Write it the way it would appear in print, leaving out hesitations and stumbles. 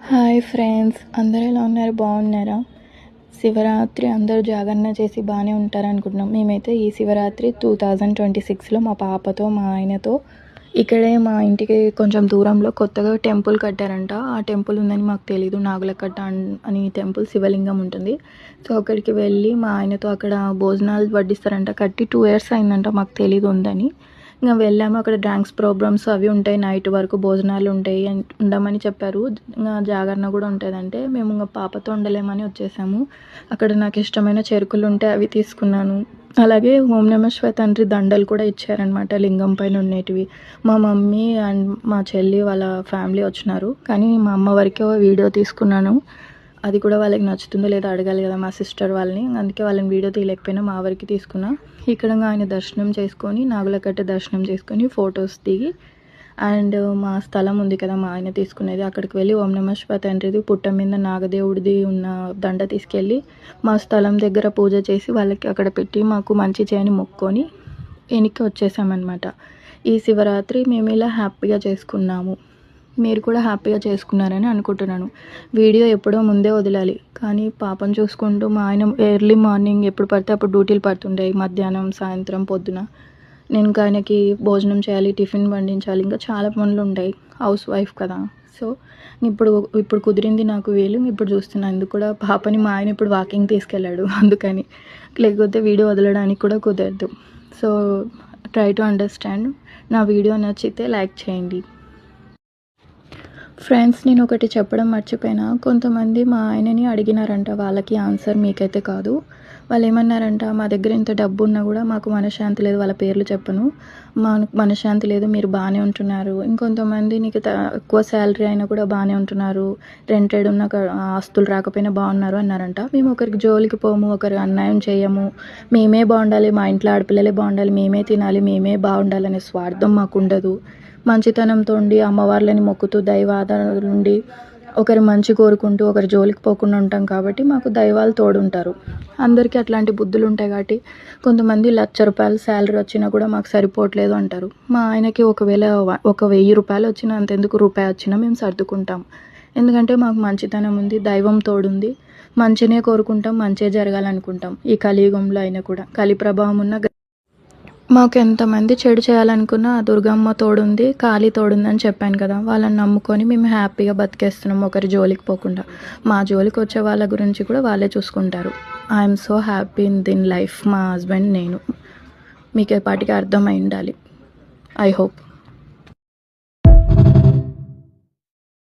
Hi friends, అందరూ ఎలా ఉన్నారు? బాగున్నారా? శివరాత్రి అందరూ జాగరణ చేసి బాగానే ఉంటారనుకుంటున్నాం. మేమైతే ఈ శివరాత్రి 2026లో మా పాపతో మా ఆయనతో ఇక్కడే మా ఇంటికి కొంచెం దూరంలో కొత్తగా టెంపుల్ కట్టారంట. ఆ టెంపుల్ ఉందని మాకు తెలీదు. నాగులకట్ట అని టెంపుల్, శివలింగం ఉంటుంది. సో అక్కడికి వెళ్ళి మా ఆయనతో అక్కడ భోజనాలు వడ్డిస్తారంట. కట్టి 2 years అయిందంట, మాకు తెలీదు ఉందని. ఇంకా వెళ్ళాము. అక్కడ డ్యాన్స్ ప్రోగ్రామ్స్ అవి ఉంటాయి, నైట్ వరకు భోజనాలు ఉంటాయి ఉండమని చెప్పారు. ఇంకా జాగరణ కూడా ఉంటుందంటే మేము ఇంకా పాపతో ఉండలేమని వచ్చేసాము. అక్కడ నాకు ఇష్టమైన చెరుకులు ఉంటే అవి తీసుకున్నాను. అలాగే ఓం నమః శివాయ తండ్రి దండలు కూడా ఇచ్చారనమాట, లింగం పైన ఉండేటివి. మా మమ్మీ అండ్ మా చెల్లి వాళ్ళ ఫ్యామిలీ వచ్చినారు, కానీ మా అమ్మ వరకే వీడియో తీసుకున్నాను. అది కూడా వాళ్ళకి నచ్చుతుందో లేదో అడగాలి కదా మా సిస్టర్ వాళ్ళని, అందుకే వాళ్ళని వీడియో తీయలేకపోయినా మా వరకు తీసుకున్నా. ఇక్కడ ఆయన దర్శనం చేసుకొని, నాగులకట్ట దర్శనం చేసుకొని ఫొటోస్ దిగి, అండ్ మా స్థలం ఉంది కదా మా ఆయన తీసుకునేది, అక్కడికి వెళ్ళి ఓం నమః శివాయ తండ్రిది పుట్ట మీద నాగదేవుడిది ఉన్న దండ తీసుకెళ్ళి మా స్థలం దగ్గర పూజ చేసి వాళ్ళకి అక్కడ పెట్టి మాకు మంచి చేయని మొక్కుకొని వెనక్కి వచ్చేసామన్నమాట. ఈ శివరాత్రి మేము ఇలా హ్యాపీగా చేసుకున్నాము. మీరు కూడా హ్యాపీగా చేసుకున్నారని అనుకుంటున్నాను. వీడియో ఎప్పుడో ముందే వదలాలి, కానీ పాపం చూసుకుంటూ మా ఆయన ఎర్లీ మార్నింగ్ ఎప్పుడు పడితే అప్పుడు డ్యూటీలు పడుతుంటాయి, మధ్యాహ్నం, సాయంత్రం, పొద్దున. నేను ఇంకా ఆయనకి భోజనం చేయాలి, టిఫిన్ వండించాలి, ఇంకా చాలా పనులు ఉంటాయి, హౌస్ వైఫ్ కదా. సో ఇప్పుడు కుదిరింది నాకు వీలు. ఇప్పుడు చూస్తున్నాను, అందుకు కూడా పాపని మా ఆయన ఇప్పుడు వాకింగ్ తీసుకెళ్ళాడు అందుకని, లేకపోతే వీడియో వదలడానికి కూడా కుదరదు. So try to understand. నా వీడియో నచ్చితే లైక్ చేయండి ఫ్రెండ్స్. నేను ఒకటి చెప్పడం మర్చిపోయినా, కొంతమంది మా ఆయనని అడిగినారంట, వాళ్ళకి ఆన్సర్ మీకైతే కాదు. వాళ్ళు ఏమన్నారంట, మా దగ్గర ఇంత డబ్బు ఉన్నా కూడా మాకు మనశ్శాంతి లేదు, వాళ్ళ పేర్లు చెప్పను, మనశ్శాంతి లేదు, మీరు బాగానే ఉంటున్నారు. ఇంకొంతమంది నీకు తక్కువ శాలరీ అయినా కూడా బాగానే ఉంటున్నారు, రెంటెడ్ ఉన్న ఆస్తులు రాకపోయినా బాగున్నారు అన్నారంట. మేము ఒకరికి జోలికి పోము, ఒకరికి అన్యాయం చేయము, మేమే బాగుండాలి, మా ఇంట్లో ఆడపిల్లలే బాగుండాలి, మేమే తినాలి, మేమే బాగుండాలనే స్వార్థం మాకు ఉండదు. మంచితనంతో ఉండి, అమ్మవార్లని మొక్కుతూ, దైవ ఆధారాల నుండి ఒకరి మంచి కోరుకుంటూ ఒకరి జోలికి పోకుండా ఉంటాం కాబట్టి మాకు దైవాలు తోడుంటారు. అందరికీ అట్లాంటి బుద్ధులు ఉంటాయి కాబట్టి కొంతమంది ₹1,00,000 శాలరీ వచ్చినా కూడా మాకు సరిపోవట్లేదు అంటారు. మా ఆయనకి ఒకవేళ ₹1,000 వచ్చినా, అంతెందుకు రూపాయి వచ్చినా మేము సర్దుకుంటాం. ఎందుకంటే మాకు మంచితనం ఉంది, దైవం తోడుంది, మంచినే కోరుకుంటాం, మంచే జరగాలనుకుంటాం. ఈ కలియుగంలో అయినా కూడా, కలి ప్రభావం ఉన్న మాకు ఎంతమంది చెడు చేయాలనుకున్నా దుర్గమ్మ తోడుంది, కాళీ తోడుందని చెప్పాను కదా. వాళ్ళని నమ్ముకొని మేము హ్యాపీగా బతికేస్తున్నాం, ఒకరి జోలికి పోకుండా. మా జోలికి వచ్చే వాళ్ళ గురించి కూడా వాళ్ళే చూసుకుంటారు. I'm so happy in this life. మా హస్బెండ్, నేను. మీకు ఎప్పటికీ అర్థమై ఉండాలి, ఐ హోప్.